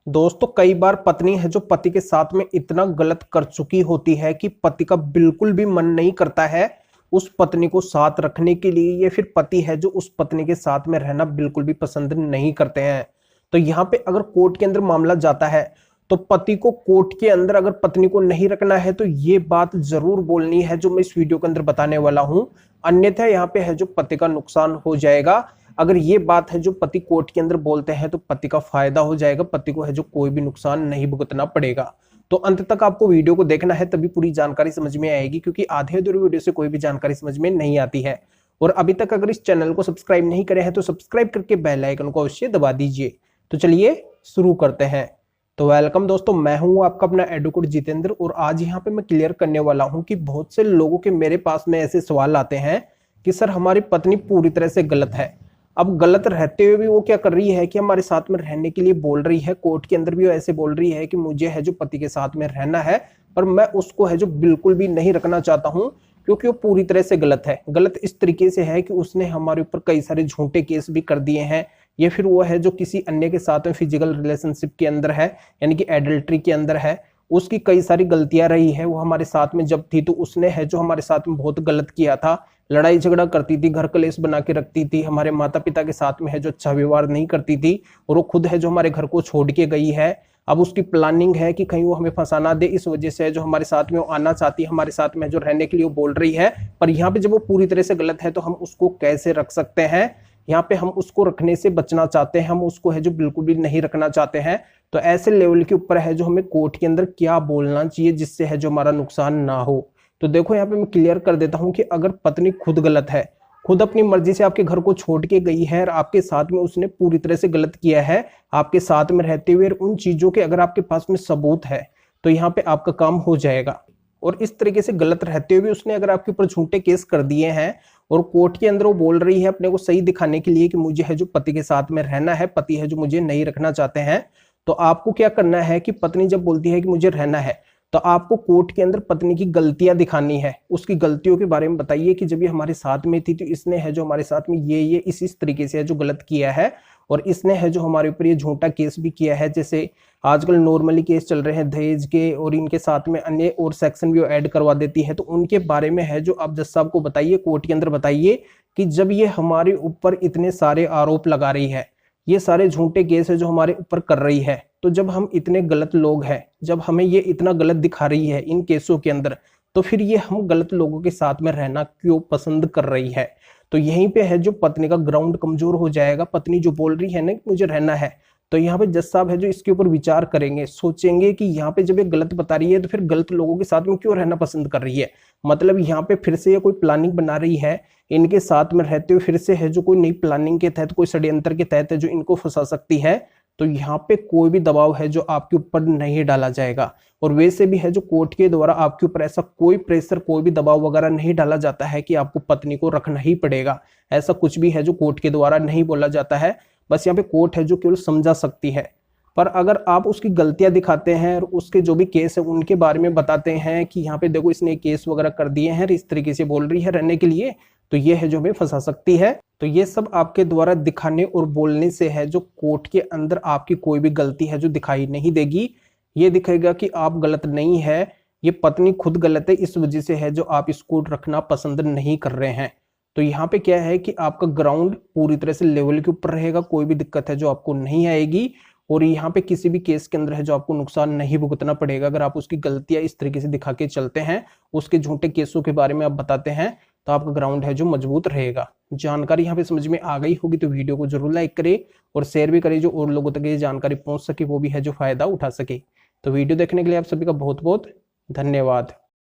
दोस्तों कई बार पत्नी है जो पति के साथ में इतना गलत कर चुकी होती है कि पति का बिल्कुल भी मन नहीं करता है उस पत्नी को साथ रखने के लिए, या फिर पति है जो उस पत्नी के साथ में रहना बिल्कुल भी पसंद नहीं करते हैं। तो यहाँ पे अगर कोर्ट के अंदर मामला जाता है तो पति को कोर्ट के अंदर अगर पत्नी को नहीं रखना है तो ये बात जरूर बोलनी है जो मैं इस वीडियो के अंदर बताने वाला हूं, अन्यथा यहाँ पे है जो पति का नुकसान हो जाएगा। अगर ये बात है जो पति कोर्ट के अंदर बोलते हैं तो पति का फायदा हो जाएगा, पति को है जो कोई भी नुकसान नहीं भुगतना पड़ेगा। तो अंत तक आपको वीडियो को देखना है तभी पूरी जानकारी समझ में आएगी, क्योंकि आधे अधूरे वीडियो से कोई भी जानकारी समझ में नहीं आती है। और अभी तक अगर इस चैनल को सब्सक्राइब नहीं करे हैं तो सब्सक्राइब करके बेल आइकन को अवश्य दबा दीजिए। तो चलिए शुरू करते हैं। तो वेलकम दोस्तों, मैं हूं आपका अपना एडवोकेट जितेंद्र, और आज यहाँ पे मैं क्लियर करने वाला हूं कि बहुत से लोगों के मेरे पास में ऐसे सवाल आते हैं कि सर हमारी पत्नी पूरी तरह से गलत है। अब गलत रहते हुए भी वो क्या कर रही है कि हमारे साथ में रहने के लिए बोल रही है, कोर्ट के अंदर भी वो ऐसे बोल रही है कि मुझे है जो पति के साथ में रहना है, पर मैं उसको है जो बिल्कुल भी नहीं रखना चाहता हूं, क्योंकि वो पूरी तरह से गलत है। गलत इस तरीके से है कि उसने हमारे ऊपर कई सारे झूठे केस भी कर दिए हैं, या फिर वो है जो किसी अन्य के साथ में फिजिकल रिलेशनशिप के अंदर है, यानी कि एडल्ट्री के अंदर है, उसकी कई सारी गलतियां रही है। वो हमारे साथ में जब थी तो उसने है जो हमारे साथ में बहुत गलत किया था, लड़ाई झगड़ा करती थी, घर कलेश बना के रखती थी, हमारे माता पिता के साथ में है जो अच्छा व्यवहार नहीं करती थी, और वो खुद है जो हमारे घर को छोड़ के गई है। अब उसकी प्लानिंग है कि कहीं वो हमें फंसाना दे, इस वजह से जो हमारे साथ में वो आना चाहती है, हमारे साथ में जो रहने के लिए वो बोल रही है। पर यहाँ पे जब वो पूरी तरह से गलत है तो हम उसको कैसे रख सकते हैं? यहाँ पे हम उसको रखने से बचना चाहते हैं, हम उसको है जो बिल्कुल भी नहीं रखना चाहते हैं। तो ऐसे लेवल के ऊपर है जो हमें कोर्ट के अंदर क्या बोलना चाहिए जिससे है जो हमारा नुकसान ना हो। तो देखो यहाँ पे मैं क्लियर कर देता हूँ कि अगर पत्नी खुद गलत है, खुद अपनी मर्जी से आपके घर को छोड़ के गई है और आपके साथ में उसने पूरी तरह से गलत किया है आपके साथ में रहते हुए, उन चीजों के अगर आपके पास में सबूत है तो यहाँ पे आपका काम हो जाएगा। और इस तरीके से गलत रहते हुए उसने अगर आपके ऊपर झूठे केस कर दिए हैं और कोर्ट के अंदर वो बोल रही है अपने को सही दिखाने के लिए कि मुझे है जो पति के साथ में रहना है, पति है जो मुझे नहीं रखना चाहते हैं, तो आपको क्या करना है कि पत्नी जब बोलती है कि मुझे रहना है तो आपको कोर्ट के अंदर पत्नी की गलतियां दिखानी है। उसकी गलतियों के बारे में बताइए कि जब ये हमारे साथ में थी तो इसने है जो हमारे साथ में ये इस तरीके से है जो गलत किया है, और इसने है जो हमारे ऊपर ये झूठा केस भी किया है। जैसे आजकल नॉर्मली केस चल रहे हैं दहेज के, और इनके साथ में अन्य और सेक्शन भी ऐड करवा देती है, तो उनके बारे में है जो आप जज साहब को बताइए, कोर्ट के अंदर बताइए कि जब ये हमारे ऊपर इतने सारे आरोप लगा रही है, ये सारे झूठे केस है जो हमारे ऊपर कर रही है, तो जब हम इतने गलत लोग हैं, जब हमें ये इतना गलत दिखा रही है इन केसों के अंदर, तो फिर ये हम गलत लोगों के साथ में रहना क्यों पसंद कर रही है? तो यहीं पे है जो पत्नी का ग्राउंड कमजोर हो जाएगा। पत्नी जो बोल रही है ना कि मुझे रहना है, तो यहाँ पे जज साहब है जो इसके ऊपर विचार करेंगे, सोचेंगे कि यहाँ पे जब ये गलत बता रही है तो फिर गलत लोगों के साथ में क्यों रहना पसंद कर रही है। मतलब यहाँ पे फिर से ये कोई प्लानिंग बना रही है, इनके साथ में रहते हुए फिर से है जो कोई नई प्लानिंग के तहत, कोई षड्यंत्र के तहत है जो इनको फंसा सकती है। तो यहाँ पे कोई भी दबाव है जो आपके ऊपर नहीं डाला जाएगा, और वैसे भी है जो कोर्ट के द्वारा आपके ऊपर ऐसा कोई प्रेशर, कोई भी दबाव वगैरह नहीं डाला जाता है कि आपको पत्नी को रखना ही पड़ेगा। ऐसा कुछ भी है जो कोर्ट के द्वारा नहीं बोला जाता है। बस यहाँ पे कोर्ट है जो केवल समझा सकती है। पर अगर आप उसकी गलतियां दिखाते हैं और उसके जो भी केस है उनके बारे में बताते हैं कि यहाँ पे देखो इसने केस वगैरह कर दिए हैं, इस तरीके से बोल रही है रहने के लिए, तो ये है जो हमें फंसा सकती है। तो ये सब आपके द्वारा दिखाने और बोलने से है जो कोर्ट के अंदर आपकी कोई भी गलती है जो दिखाई नहीं देगी। ये दिखेगा कि आप गलत नहीं है, ये पत्नी खुद गलत है, इस वजह से है जो आप इसको रखना पसंद नहीं कर रहे हैं। तो यहाँ पे क्या है कि आपका ग्राउंड पूरी तरह से लेवल के ऊपर रहेगा, कोई भी दिक्कत है जो आपको नहीं आएगी, और यहाँ पे किसी भी केस के अंदर है जो आपको नुकसान नहीं भुगतना पड़ेगा। अगर आप उसकी गलतियां इस तरीके से दिखा के चलते हैं, उसके झूठे केसों के बारे में आप बताते हैं, तो आपका ग्राउंड है जो मजबूत रहेगा। जानकारी यहाँ पे समझ में आ गई होगी तो वीडियो को जरूर लाइक करें और शेयर भी करें, जो और लोगों तक ये जानकारी पहुंच सके, वो भी है जो फायदा उठा सके। तो वीडियो देखने के लिए आप सभी का बहुत बहुत धन्यवाद।